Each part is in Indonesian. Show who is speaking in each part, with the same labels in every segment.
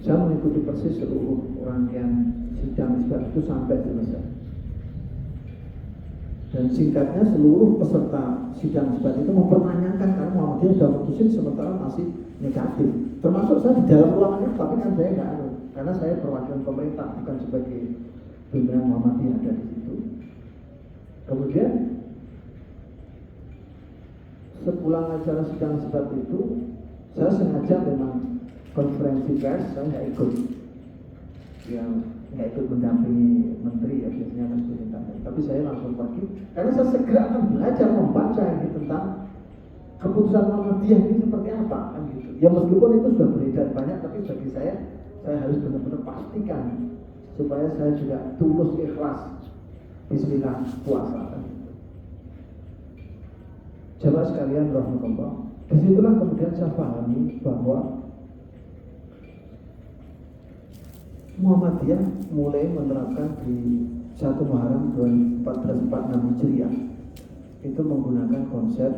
Speaker 1: Saya mengikuti persis seluruh rangkaian sidang isbat itu sampai selesai. Dan singkatnya seluruh peserta sidang isbat itu mempertanyakan karena Muhammadiyah sudah putusin sementara masih negatif. Termasuk saya di dalam ruangannya, tapi kan saya nggak ada, karena saya perwakilan pemerintah bukan sebagai pimpinan Muhammadiyah ada di situ. Kemudian sepulang acara sidang isbat itu, saya sengaja memang konferensi pers, saya nggak ikut, yang nggak ikut mendampingi menteri ya biasanya kan perintahnya. Tapi saya langsung pergi karena saya segera akan belajar membaca ini tentang keputusan Muhammadiyah ini seperti apa kan gitu. Ya meskipun itu sudah beredar banyak, tapi bagi saya harus benar-benar pastikan supaya saya juga tulus ikhlas bismillah puasa kan. Jamaah sekalian rahmatullah. Disitulah kemudian saya pahami bahwa Muhammadiyah mulai menerapkan di 1 Muharram 1446 Hijriah itu menggunakan konsep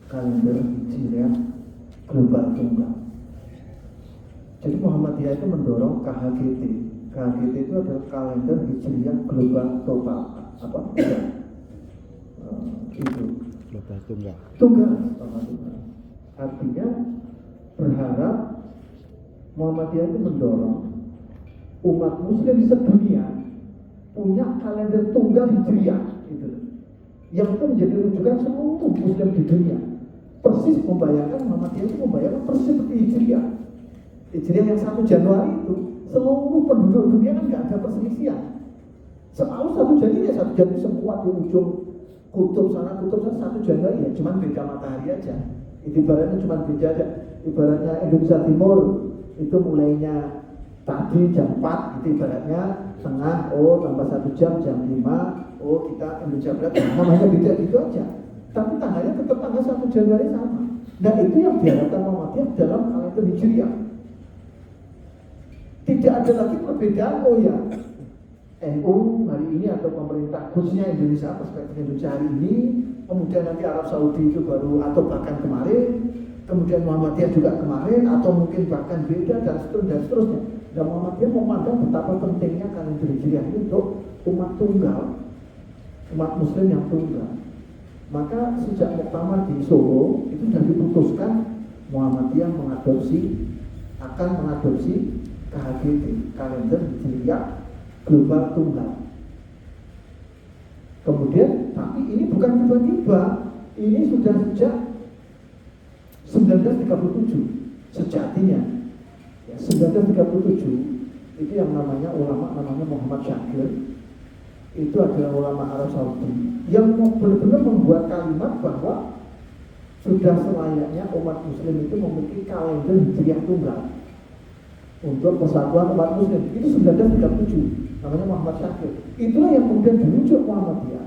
Speaker 1: kalender Hijriah global tunggal. Jadi Muhammadiyah itu mendorong KHGT. KHGT itu adalah kalender Hijriah global total. Apa? Itu
Speaker 2: global tunggal.
Speaker 1: Tunggal. Artinya berharap Muhammadiyah itu mendorong umat muslim sedunia punya kalender tunggal hijriah gitu. Yang itu menjadi rujukan seluruh muslim di dunia. Persis membayangkan Muhammadiyah itu membayangkan persis seperti hijriah. Hijriah yang 1 Januari itu seluruh penduduk dunia kan nggak ada perselisihan. Selalu 1 Januari ya 1 Januari semua di ujung kutub sana 1 Januari ya cuman beda matahari aja. Ibaratnya cuma beda aja. Ibaratnya Indonesia Timur itu mulainya tadi jam 4 itu ibaratnya tengah, tambah 1 jam 5, kita Indonesia Barat namanya beda gitu aja. Tapi tanggalnya tetap tanggal 1 Januari sama. Nah itu yang diharapkan Muhammadiyah dalam kalender Hijriah. Tidak ada lagi perbedaan ya NU hari ini atau pemerintah khususnya Indonesia, perspektif Indonesia hari ini, kemudian nanti Arab Saudi itu baru atau bahkan kemarin, kemudian Muhammadiyah juga kemarin atau mungkin bahkan beda dan seterusnya. Dan Muhammadiyah memandang betapa pentingnya kalender Hijriah ini untuk umat tunggal, umat muslim yang tunggal. Maka sejak Muktamar di Solo itu sudah diputuskan Muhammadiyah akan mengadopsi KHGT, kalender Hijriah global tunggal. Kemudian, tapi ini bukan tiba-tiba, ini sudah sejak 1937 sejatinya. Ya, 1937 itu yang namanya Muhammad Syakir, itu adalah ulama Arab Saudi yang benar-benar membuat kalimat bahwa sudah selayaknya umat muslim itu memiliki kalender hijriah tunggal untuk persatuan umat muslim. Itu 1937, namanya Muhammad Syakir. Itulah yang kemudian dirujuk Muhammadiyah.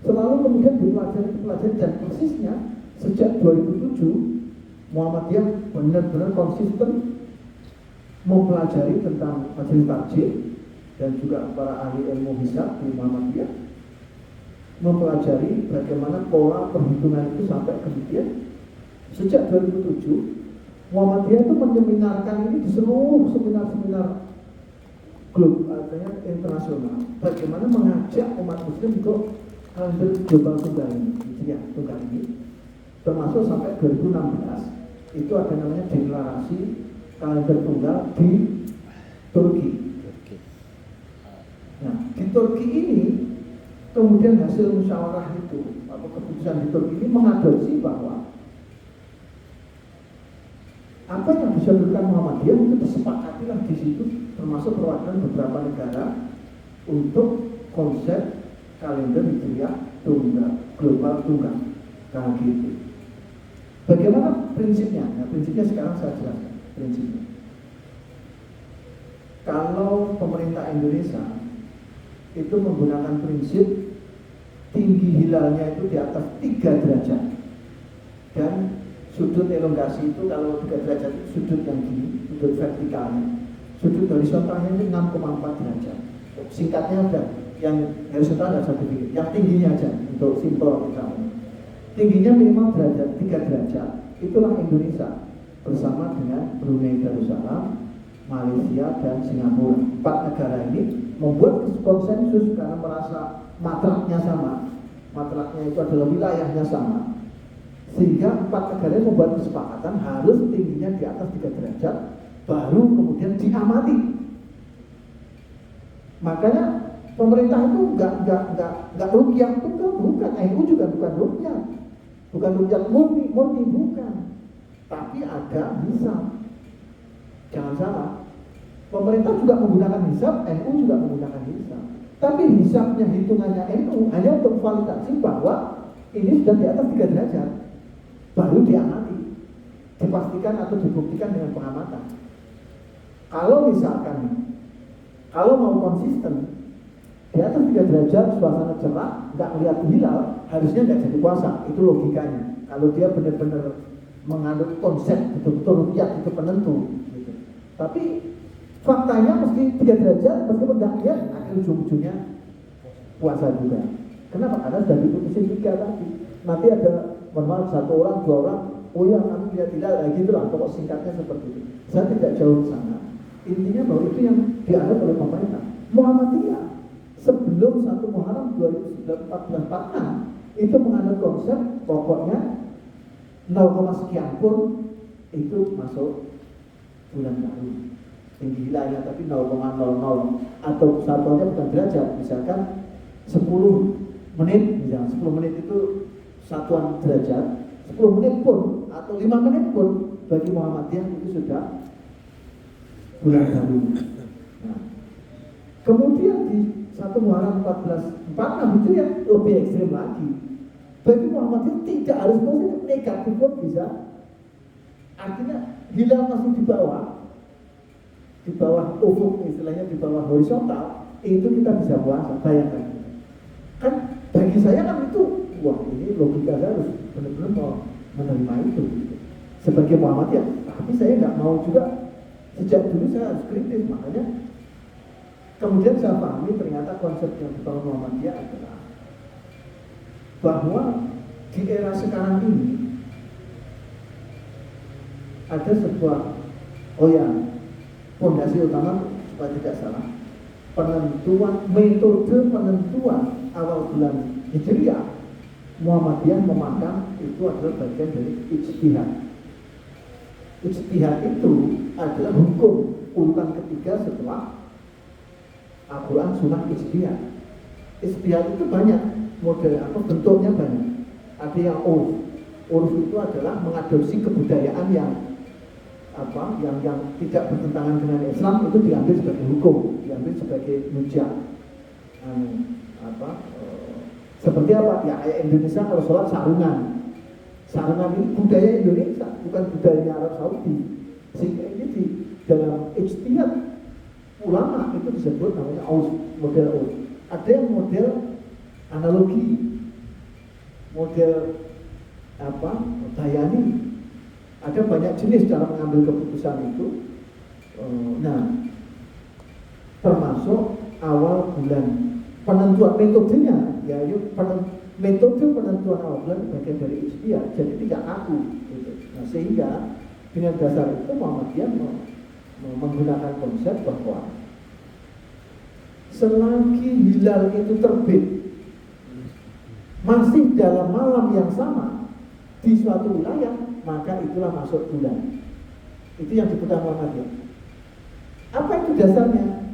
Speaker 1: Selalu kemudian dipelajari dan persisnya sejak 2007 Muhammadiyah benar-benar konsisten mempelajari tentang majelis takjid dan juga para ahli ilmu hisab di Muhammadiyah, mempelajari bagaimana pola perhitungan itu sampai kemudian sejak 2007 Muhammadiyah itu menyeminarkan ini di seluruh seminar-seminar internasional, bagaimana mengajak umat muslim untuk kalender global tunggal ini, termasuk sampai 2016 itu ada namanya deklarasi kalender tunggal di Turki. Nah, di Turki ini kemudian hasil musyawarah itu atau keputusan di Turki ini mengadopsi bahwa apa yang disebutkan Muhammadiyah itu disepakatilah di situ, termasuk perwakilan beberapa negara untuk konsep kalender hijriah tunggal, global tunggal, KHGT. Bagaimana prinsipnya? Nah, prinsipnya sekarang saya jelaskan prinsipnya. Kalau pemerintah Indonesia itu menggunakan prinsip tinggi hilalnya itu di atas 3 derajat dan sudut elongasi itu kalau 3 derajat itu sudut yang gini, sudut vertikalnya. Sudut horizontalnya itu 6,4 derajat. Singkatnya ada, yang horizontal ada satu dikit, yang tingginya aja untuk simpel misalnya. Tingginya minimal 3 derajat. Itulah Indonesia bersama dengan Brunei Darussalam, Malaysia, dan Singapura. 4 negara ini membuat konsensus karena merasa matraknya sama. Matraknya itu adalah wilayahnya sama. Sehingga 4 negara ini membuat kesepakatan harus tingginya di atas 3 derajat, baru kemudian diamati. Makanya pemerintah itu nggak rukyah betul, bukan. NU juga bukan rukyah murni bukan. Tapi ada hisab. Jangan salah. Pemerintah juga menggunakan hisab, NU juga menggunakan hisab. Tapi hisabnya, hitungannya NU hanya untuk validasi bahwa ini sudah di atas 3 derajat, baru diamati, dipastikan atau dibuktikan dengan pengamatan. Kalau misalkan, kalau mau konsisten di atas 3 derajat, suasana cerah, nggak melihat hilal, harusnya nggak jadi puasa. Itu logikanya. Kalau dia benar-benar menganut konsep betul-betul rukyah itu penentu. Gitu. Tapi faktanya mesti 3 derajat, meskipun nggak lihat, akhir ujung-ujungnya puasa juga. Kenapa? Karena sudah diputusin 3 tadi. Nanti ada, mohon maaf, 1 orang, 2 orang, oh ya kami lihat hilal, gitu lah. Pokok singkatnya seperti itu. Saya tidak jauh ke sana. Intinya bahwa itu yang dianggap oleh pemerintah. Muhammadiyah sebelum 1 Muharram 2014 itu menganut konsep pokoknya 0, sekian pun itu masuk bulan baru. Tinggi hilangnya tapi 0,00 atau satuannya bukan derajat, misalkan 10 menit, misalnya 10 menit itu satuan derajat, 10 menit pun atau 5 menit pun bagi Muhammadiyah itu sudah bulan baru. Nah, kemudian di 1 Muharram 1446 itu yang lebih ekstrim lagi. Bagi Muhammadiyah tidak harus positif, negatif pun bisa. Artinya hilal masih di bawah ufuk, istilahnya di bawah horizontal, itu kita bisa puasa. Bayangkan. Kan bagi saya kan itu, wah ini logika saya harus benar-benar mau menerima itu. Sebagai Muhammadiyah, tapi saya nggak mau juga. Sejak dulu saya harus kritis, makanya kemudian saya pahami ternyata konsep yang dibangun Muhammadiyah adalah bahwa di era sekarang ini ada sebuah fondasi utama supaya tidak salah, metode penentuan awal bulan Hijriah. Muhammadiyah memandang itu adalah bagian dari ijtihad. Ijtihad itu adalah hukum urutan ketiga setelah Al-Quran, Sunnah, ijtihad. Ijtihad itu banyak model bentuknya banyak. Ada yang uruf itu adalah mengadopsi kebudayaan yang tidak bertentangan dengan Islam, itu diambil sebagai hukum, diambil sebagai hujjah. Seperti apa? Ya kayak Indonesia kalau sholat sarungan. Sarungan ini budaya Indonesia, bukan budaya Arab Saudi. Sehingga ini di dalam ijtihad ulama itu disebut namanya model aus. Ada yang model analogi, model bayani. Ada banyak jenis cara mengambil keputusan itu. Termasuk awal bulan penentuan metodenya, yaitu metode penentuan awal bulan bagian dari ijtihad, jadi tidak kaku. Gitu. Nah, sehingga dengan dasar itu Muhammadiyah menggunakan konsep bahwa selagi hilal itu terbit masih dalam malam yang sama di suatu wilayah, maka itulah masuk bulan. Itu yang diputar Muhammadiyah. Apa itu dasarnya?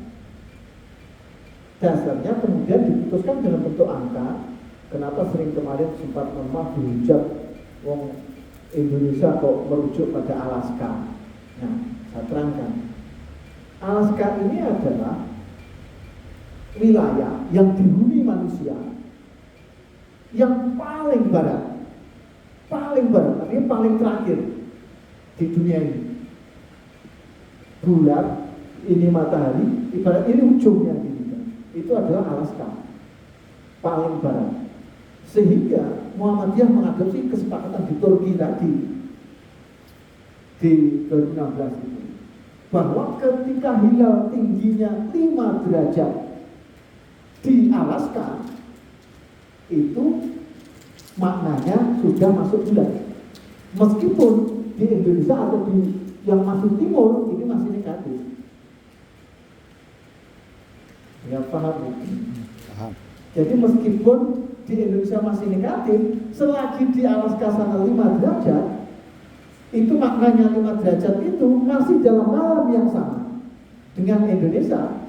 Speaker 1: Dasarnya kemudian diputuskan dalam bentuk angka. Kenapa sering kemarin sempat dihujat wong Indonesia kok merujuk pada Alaska. Nah, saya terangkan. Alaska ini adalah wilayah yang dihuni manusia yang paling barat, artinya paling terakhir di dunia ini. Bulan, ini matahari, ibarat ini ujungnya gitu. Itu adalah Alaska, paling barat. Sehingga Muhammadiyah mengadopsi kesepakatan di Turki tadi di 2016 itu, bahwa ketika hilal tingginya 5 derajat di Alaska, itu maknanya sudah masuk bulan. Meskipun di Indonesia atau di yang masih timur ini masih negatif. Ya paham ya?
Speaker 2: Paham.
Speaker 1: Jadi meskipun di Indonesia masih negatif, selagi di Alaska sana 5 derajat, itu maknanya 5 derajat itu masih dalam malam yang sama dengan Indonesia.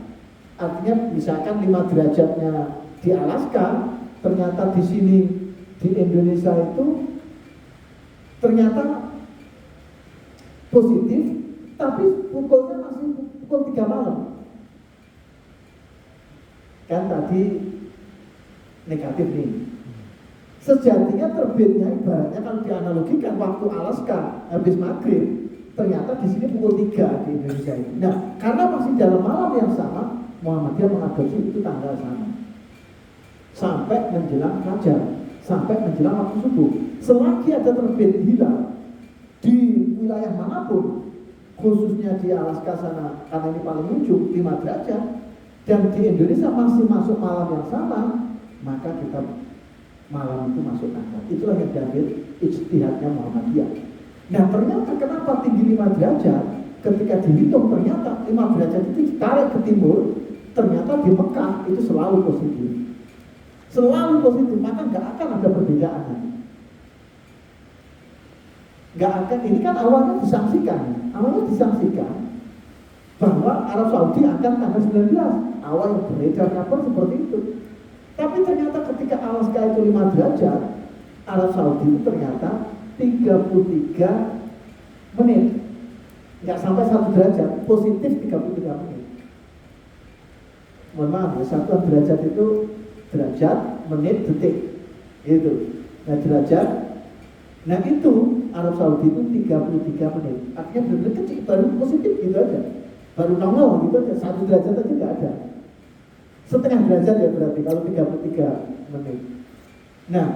Speaker 1: Artinya misalkan 5 derajatnya di Alaska, ternyata di sini di Indonesia itu ternyata positif, tapi pukulnya masih pukul 3 malam. Kan tadi negatif nih. Sejatinya terbitnya ibaratnya kalau dianalogikan waktu Alaska habis maghrib, ternyata di sini pukul 3 di Indonesia ini. Nah, karena masih dalam malam yang sama, Muhammadiyah mengadopsi itu tanggal sama. Sampai menjelang fajar, sampai menjelang waktu subuh. Selagi ada terbit hilal di wilayah manapun, khususnya di Alaska sana, karena ini paling ujung 5 derajat, dan di Indonesia masih masuk malam yang sama, maka kita malam itu masuk tanggal. Itulah yang diambil ijtihadnya Muhammadiyah. Nah, ternyata kenapa tinggi 5 derajat? Ketika dihitung ternyata 5 derajat itu ditarik ke timur, ternyata di Mekah itu selalu positif. Selalu positif, maka nggak akan ada perbedaan. Nggak akan, ini kan awalnya disangsikan bahwa Arab Saudi akan tanggal 19. Awal yang beredar kabar seperti itu. Tapi ternyata ketika Alaska itu 5 derajat, Arab Saudi itu ternyata 33 menit. Nggak sampai 1 derajat, positif 33 menit. Mohon maaf ya, satuan derajat itu derajat, menit, detik. Itu. Nah derajat, nah itu Arab Saudi itu 33 menit. Artinya benar-benar kecil, baru positif gitu aja. Baru nongol gitu aja, 1 derajat aja nggak ada. Setengah derajat ya berarti kalau 33 menit. Nah,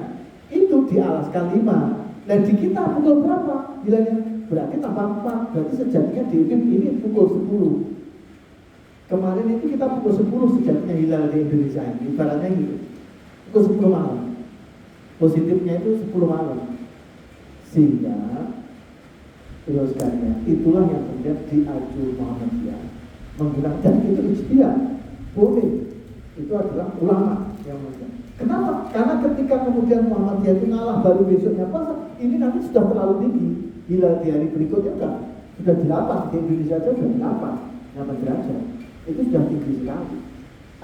Speaker 1: itu di Alaska 5. Dan di kita pukul berapa? Bilangnya berarti tambah 4. Berarti sejatinya di ini pukul 10. Kemarin itu kita pukul 10 sejatinya hilal di Indonesia ini. Ibaratnya gitu. Pukul 10 malam. Positifnya itu 10 malam. Sehingga teruskannya itulah yang kemudian diaju Muhammadiyah menggunakan, dan itu ijtihad. Boleh. Itu adalah ulama yang mengatakan. Kenapa? Karena ketika kemudian Muhammadiyah itu ngalah baru besoknya puasa, ini nanti sudah terlalu tinggi. Hilal di hari berikutnya sudah 8, di Indonesia saja sudah 8 derajat. Itu sudah tinggi sekali.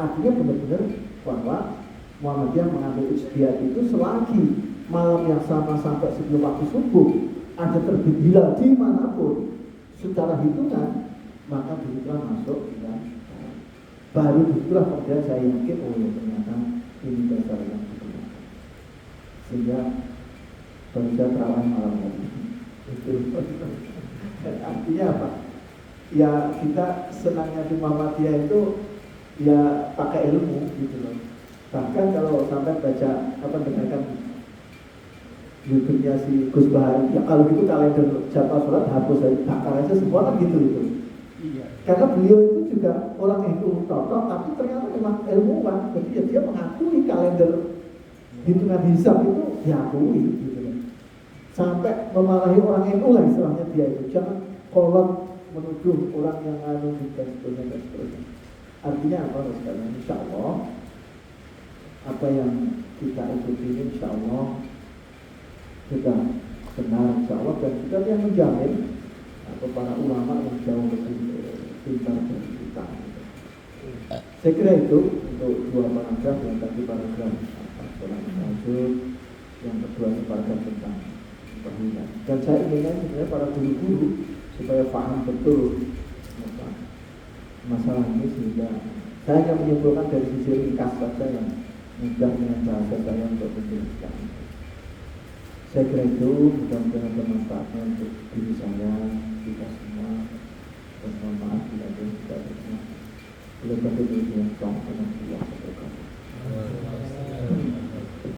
Speaker 1: Artinya benar-benar bahwa Muhammadiyah mengambil ijtihad itu selagi malam yang sama sampai sebelum waktu subuh ada terbit hilal dimanapun secara hitungan, maka disitulah masuk ya. Baru disitulah kemudian saya yakin, oh ya ternyata ini dasar yang digunakan. Sehingga baru saya terawih malam tadi. Itu artinya apa? Ya kita senangnya di Muhammadiyah itu ya pakai ilmu gitu loh. Bahkan kalau sampai baca dengarkan YouTube-nya si Gus Bahari, ya kalau gitu kalender jadwal sholat hapus aja, bakar aja semua kan gitu itu. Iya. Karena beliau itu juga orang yang totok, tapi ternyata memang ilmuwan, jadi ya dia mengakui kalender hitungan hisab itu diakui gitu loh. Sampai memarahi orang NU lah istilahnya dia itu, jangan kolot menuduh orang yang anu dan seterusnya. Artinya apa sekalian? Insya Allah apa yang kita ikuti ini insya Allah sudah benar insya Allah, dan kita yang menjamin atau para ulama yang jauh lebih pintar dari kita. Saya kira itu untuk 2 paragraf, yang tadi paragraf sholat tahajud, yang kedua paragraf tentang tahlilan. Dan saya inginnya sebenarnya para guru-guru supaya paham betul masalah ini, sehingga saya hanya menyimpulkan dari sisi ringkas saja yang mudah dengan bahasa saya untuk menjelaskan. Saya kira itu mudah-mudahan ada manfaatnya untuk diri saya, kita semua, dan mohon maaf bila ada yang tidak benar. Bila pada diri yang selamat dengan Allah.